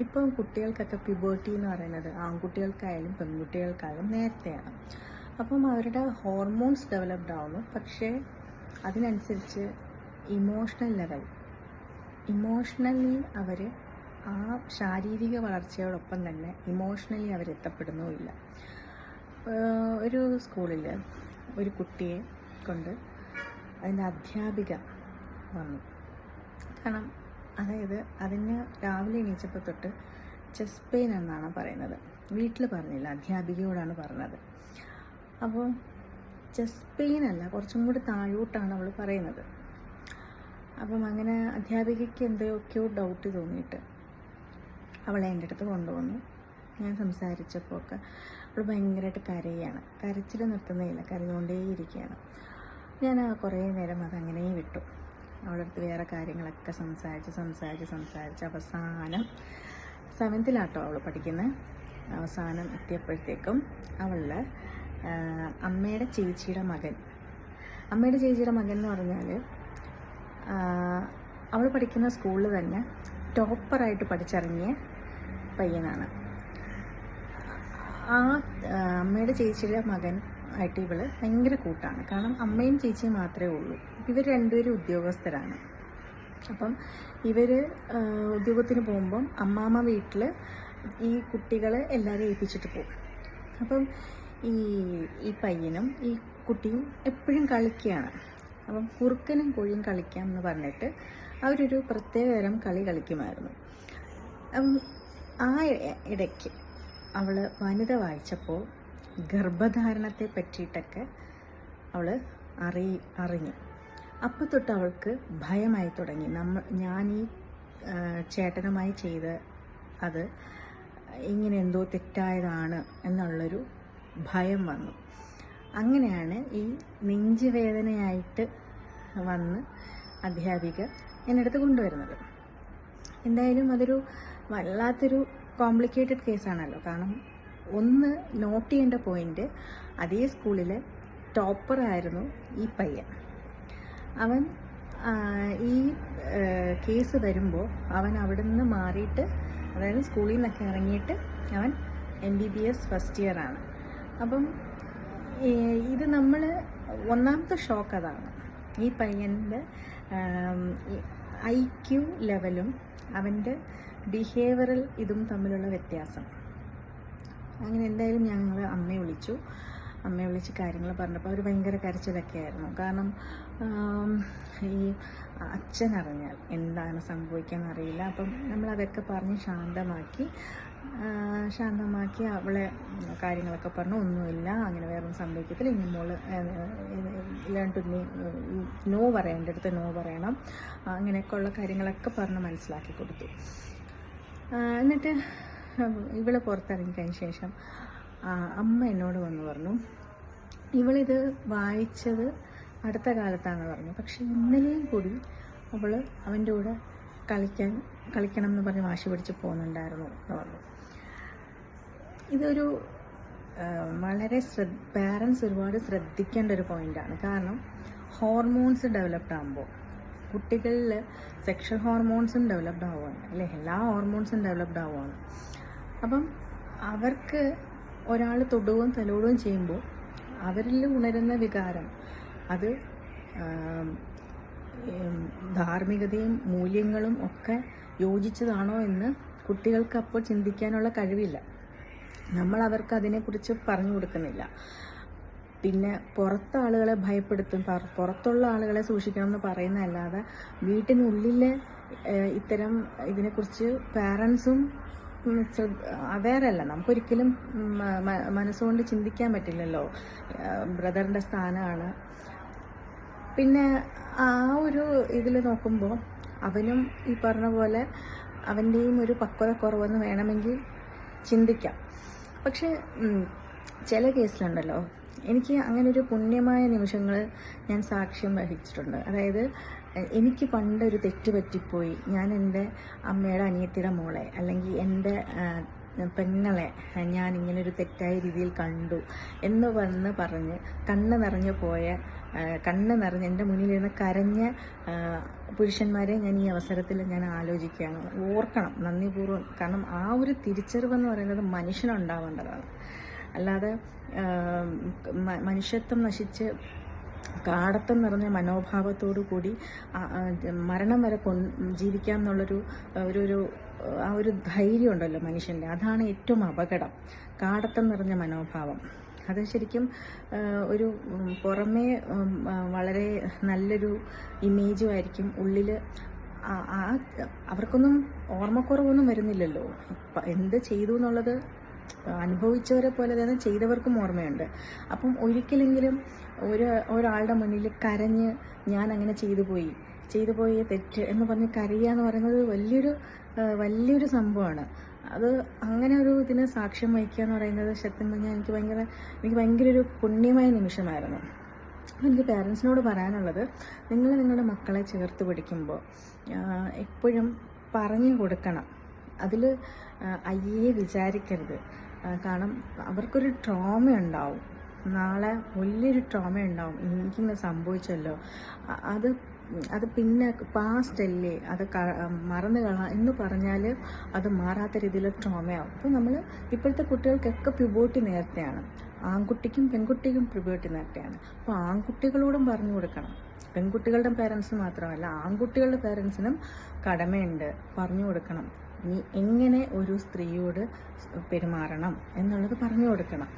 ഇപ്പം കുട്ടികൾക്കൊക്കെ പ്യൂബേർട്ടി എന്ന് പറയുന്നത് ആൺകുട്ടികൾക്കായാലും പെൺകുട്ടികൾക്കായാലും നേരത്തെയാണ്. അപ്പം അവരുടെ ഹോർമോൺസ് ഡെവലപ്ഡ് ആവുന്നു. പക്ഷേ അതിനനുസരിച്ച് ഇമോഷണലി അവർ ആ ശാരീരിക വളർച്ചയോടൊപ്പം തന്നെ ഇമോഷണലി അവരെത്തപ്പെടുന്നുമില്ല. ഒരു സ്കൂളിൽ ഒരു കുട്ടിയെ കൊണ്ട് അതിൻ്റെ അധ്യാപിക വന്നു. കാരണം അതിന് രാവിലെ എണീച്ചപ്പോൾ തൊട്ട് ചെസ്റ്റ് പെയിൻ എന്നാണ് പറയുന്നത്. വീട്ടിൽ പറഞ്ഞില്ല, അധ്യാപികയോടാണ് പറഞ്ഞത്. അപ്പോൾ ചെസ്റ്റ് പെയിൻ അല്ല, കുറച്ചും കൂടി താഴോട്ടാണ് അവൾ പറയുന്നത്. അപ്പം അങ്ങനെ അധ്യാപികയ്ക്ക് എന്തൊക്കെയോ ഡൗട്ട് തോന്നിയിട്ട് അവളെ എൻ്റെ അടുത്ത് കൊണ്ടുവന്നു. ഞാൻ സംസാരിച്ചപ്പോൾ ഒക്കെ അവൾ ഭയങ്കരമായിട്ട് കരയാണ്. കരച്ചിൽ നിർത്തുന്നേയില്ല, കരഞ്ഞുകൊണ്ടേയിരിക്കുകയാണ്. ഞാൻ കുറേ നേരം അതങ്ങനെ വിട്ടു. അവളുടെ അടുത്ത് വേറെ കാര്യങ്ങളൊക്കെ സംസാരിച്ച് അവസാനം 7th അവൾ പഠിക്കുന്നത്. അവസാനം എത്തിയപ്പോഴത്തേക്കും അവളുടെ അമ്മയുടെ ചേച്ചിയുടെ മകൻ എന്ന് പറഞ്ഞാൽ അവൾ പഠിക്കുന്ന സ്കൂളിൽ തന്നെ ടോപ്പറായിട്ട് പഠിച്ചിറങ്ങിയ പയ്യനാണ്. ആ അമ്മയുടെ ചേച്ചിയുടെ മകൻ ആയിട്ട് ഇവൾ ഭയങ്കര കൂട്ടാണ്. കാരണം അമ്മയും ചേച്ചിയും മാത്രമേ ഉള്ളൂ. ഇവർ രണ്ടുപേരും ഉദ്യോഗസ്ഥരാണ്. അപ്പം ഇവർ ഉദ്യോഗത്തിന് പോകുമ്പം അമ്മാമ്മ വീട്ടിൽ ഈ കുട്ടികളെ എല്ലാവരും ഏൽപ്പിച്ചിട്ട് പോകും. അപ്പം ഈ പയ്യനും ഈ കുട്ടിയും എപ്പോഴും കളിക്കുകയാണ്. അപ്പം കുറുക്കനും കോഴിയും കളിക്കാം എന്ന് പറഞ്ഞിട്ട് അവരൊരു പ്രത്യേകതരം കളി കളിക്കുമായിരുന്നു. ആ ഇടയ്ക്ക് അവൾ വനിത വായിച്ചപ്പോൾ ഗർഭധാരണത്തെ പറ്റിയിട്ടൊക്കെ അവൾ അറിഞ്ഞു. അപ്പോൾ തൊട്ട് അവൾക്ക് ഭയമായി തുടങ്ങി. ഞാൻ ഈ ചേട്ടനുമായി ചെയ്ത അത് ഇങ്ങനെ എന്തോ തെറ്റായതാണ് എന്നുള്ളൊരു ഭയം വന്നു. അങ്ങനെയാണ് ഈ നെഞ്ചുവേദനയായിട്ട് വന്ന് അധ്യാപിക എൻ്റെ അടുത്ത് കൊണ്ടുവരുന്നത്. എന്തായാലും അതൊരു വല്ലാത്തൊരു കോംപ്ലിക്കേറ്റഡ് കേസാണല്ലോ. കാരണം ഒന്ന് നോട്ട് ചെയ്യേണ്ട പോയിന്റ്, അതേ സ്കൂളിലെ ടോപ്പറായിരുന്നു ഈ പയ്യൻ. അവൻ ഈ കേസ് വരുമ്പോൾ അവൻ അവിടെ നിന്ന് മാറിയിട്ട്, അതായത് സ്കൂളിൽ നിന്നൊക്കെ ഇറങ്ങിയിട്ട് അവൻ MBBS ഫസ്റ്റ് ഇയർ ആണ്. അപ്പം ഇത് നമ്മൾ ഒന്നാമത്തെ ഷോക്ക് അതാണ്, ഈ പയ്യൻ്റെ IQ ലെവലും അവൻ്റെ ബിഹേവിയറൽ ഇതും തമ്മിലുള്ള വ്യത്യാസം. അങ്ങനെ എന്തായാലും ഞങ്ങൾ അമ്മയെ വിളിച്ച് കാര്യങ്ങൾ പറഞ്ഞപ്പോൾ അവർ ഭയങ്കര കരച്ചിലൊക്കെ ആയിരുന്നു. കാരണം ഈ അച്ഛൻ അറിഞ്ഞാൽ എന്താണ് സംഭവിക്കാന്ന് അറിയില്ല. അപ്പം നമ്മളതൊക്കെ പറഞ്ഞ് ശാന്തമാക്കി അവളെ കാര്യങ്ങളൊക്കെ പറഞ്ഞു. ഒന്നുമില്ല, അങ്ങനെ വേറൊന്നും സംഭവിക്കത്തില്ല, ഇനി മോള് നോ പറയേണ്ട അടുത്ത് നോ പറയണം, അങ്ങനെയൊക്കെയുള്ള കാര്യങ്ങളൊക്കെ പറഞ്ഞ് മനസ്സിലാക്കി കൊടുത്തു. എന്നിട്ട് ഇവള് പുറത്തിറങ്ങിക്കഴിഞ്ഞ ശേഷം അമ്മ എന്നോട് വന്ന് പറഞ്ഞു, ഇവളിത് വായിച്ചത് അടുത്ത കാലത്താണെന്ന് പറഞ്ഞു. പക്ഷെ ഇന്നലെയും കൂടി അവൻ്റെ കൂടെ കളിക്കണം എന്ന് പറഞ്ഞ് വാശി പിടിച്ച് പോകുന്നുണ്ടായിരുന്നു എന്ന് പറഞ്ഞു. ഇതൊരു വളരെ പാരൻസ് ഒരുപാട് ശ്രദ്ധിക്കേണ്ട ഒരു പോയിൻ്റാണ്. കാരണം ഹോർമോൺസ് ഡെവലപ്ഡ് ആകുമ്പോൾ കുട്ടികളിൽ സെക്ഷൽ ഹോർമോൺസും ഡെവലപ്ഡ് ആവുകയാണ്, അല്ലേ? എല്ലാ ഹോർമോൺസും ഡെവലപ്ഡ് ആവുകയാണ്. അപ്പം അവർക്ക് ഒരാൾ തൊടുകയും തലോടുകയും ചെയ്യുമ്പോൾ അവരിൽ ഉണരുന്ന വികാരം അത് ധാർമ്മികതയും മൂല്യങ്ങളും ഒക്കെ യോജിച്ചതാണോ എന്ന് കുട്ടികൾക്ക് അപ്പോൾ ചിന്തിക്കാനുള്ള കഴിവില്ല. നമ്മൾ അവർക്ക് അതിനെക്കുറിച്ച് പറഞ്ഞു കൊടുക്കുന്നില്ല. പിന്നെ പുറത്തെ ആളുകളെ ഭയപ്പെടുത്തും, പുറത്തുള്ള ആളുകളെ സൂക്ഷിക്കണം എന്ന് പറയുന്നതല്ലാതെ വീട്ടിനുള്ളിലെ ഇത്തരം ഇതിനെക്കുറിച്ച് പാരൻസും അവെയറല്ല. നമുക്കൊരിക്കലും മനസ്സുകൊണ്ട് ചിന്തിക്കാൻ പറ്റില്ലല്ലോ. ബ്രദറിൻ്റെ സ്ഥാനമാണ്. പിന്നെ ആ ഒരു ഇതിൽ നോക്കുമ്പോൾ അവനും ഈ പറഞ്ഞ പോലെ അവൻ്റെയും ഒരു പക്വത കുറവെന്ന് വേണമെങ്കിൽ ചിന്തിക്കാം. പക്ഷെ ചില കേസിലുണ്ടല്ലോ, എനിക്ക് അങ്ങനെ ഒരു പുണ്യമായ നിമിഷങ്ങൾ ഞാൻ സാക്ഷ്യം വഹിച്ചിട്ടുണ്ട്. അതായത് എനിക്ക് പണ്ടൊരു തെറ്റ് പറ്റിപ്പോയി, ഞാൻ എൻ്റെ അമ്മയുടെ അനിയത്തിയുടെ മോളെ അല്ലെങ്കിൽ എൻ്റെ പെങ്ങളെ ഞാനിങ്ങനൊരു തെറ്റായ രീതിയിൽ കണ്ടു എന്ന് പറഞ്ഞ് കണ്ണ് നിറഞ്ഞു പോയ കണ്ണ് നിറഞ്ഞ് എൻ്റെ മുന്നിലിരുന്ന് കരഞ്ഞ പുരുഷന്മാരെ ഞാൻ ഈ അവസരത്തിൽ ഞാൻ ആലോചിക്കുകയാണ്. ഓർക്കണം നന്ദിപൂർവ്വം. കാരണം ആ ഒരു തിരിച്ചറിവെന്ന് പറയുന്നത് മനുഷ്യനുണ്ടാവേണ്ടതാണ്. അല്ലാതെ മനുഷ്യത്വം നശിച്ച് കാടത്തം നിറഞ്ഞ മനോഭാവത്തോടു കൂടി മരണം വരെ ജീവിക്കാം എന്നുള്ളൊരു ഒരു ആ ഒരു ധൈര്യം ഉണ്ടല്ലോ മനുഷ്യൻ്റെ, അതാണ് ഏറ്റവും അപകടം. കാടത്തം നിറഞ്ഞ മനോഭാവം അത് ശരിക്കും ഒരു പുറമേ വളരെ നല്ലൊരു ഇമേജും ആയിരിക്കും, ഉള്ളിൽ അവർക്കൊന്നും ഓർമ്മക്കുറവൊന്നും വരുന്നില്ലല്ലോ. എന്ത് ചെയ്തു എന്നുള്ളത് അനുഭവിച്ചവരെ പോലെ തന്നെ ചെയ്തവർക്കും ഓർമ്മയുണ്ട്. അപ്പം ഒരിക്കലെങ്കിലും ഒരാളുടെ മുന്നിൽ കരഞ്ഞ് ഞാൻ അങ്ങനെ ചെയ്തു പോയി തെറ്റ് എന്ന് പറഞ്ഞ് കരയുക എന്ന് പറയുന്നത് വലിയൊരു സംഭവമാണ്. അത് അങ്ങനെ ഒരു ഇതിന് സാക്ഷ്യം വഹിക്കുക എന്ന് പറയുന്നത് സത്യം പറഞ്ഞാൽ എനിക്ക് ഭയങ്കര ഒരു പുണ്യമായ നിമിഷമായിരുന്നു. എനിക്ക് പേരൻസിനോട് പറയാനുള്ളത്, നിങ്ങൾ നിങ്ങളുടെ മക്കളെ ചേർത്ത് പിടിക്കുമ്പോൾ എപ്പോഴും പറഞ്ഞു കൊടുക്കണം. അതിൽ അയ്യേ വിചാരിക്കരുത്. കാരണം അവർക്കൊരു ട്രോമ ഉണ്ടാവും, നാളെ വലിയൊരു ട്രോമ ഉണ്ടാവും. എനിക്കിങ്ങനെ സംഭവിച്ചല്ലോ, അത് പിന്നെ പാസ്റ്റ് അല്ലേ, അത് മറന്നു കളാം എന്ന് പറഞ്ഞാൽ അത് മാറാത്ത രീതിയിൽ ട്രോമയാവും. അപ്പോൾ നമ്മൾ ഇപ്പോഴത്തെ കുട്ടികൾക്കൊക്കെ പ്യൂബേർട്ടി നേരത്തെയാണ്. ആൺകുട്ടിക്കും പെൺകുട്ടിക്കും പ്യൂബേർട്ടി നേരത്തെയാണ്. അപ്പോൾ ആൺകുട്ടികളോടും പറഞ്ഞു കൊടുക്കണം. പെൺകുട്ടികളുടെ പേരൻസിന് മാത്രമല്ല, ആൺകുട്ടികളുടെ പേരൻസിനും കടമയുണ്ട്, പറഞ്ഞു കൊടുക്കണം. നീ എങ്ങനെ ഒരു സ്ത്രീയോട് പെരുമാറണം എന്നുള്ളത് പറഞ്ഞു കൊടുക്കണം.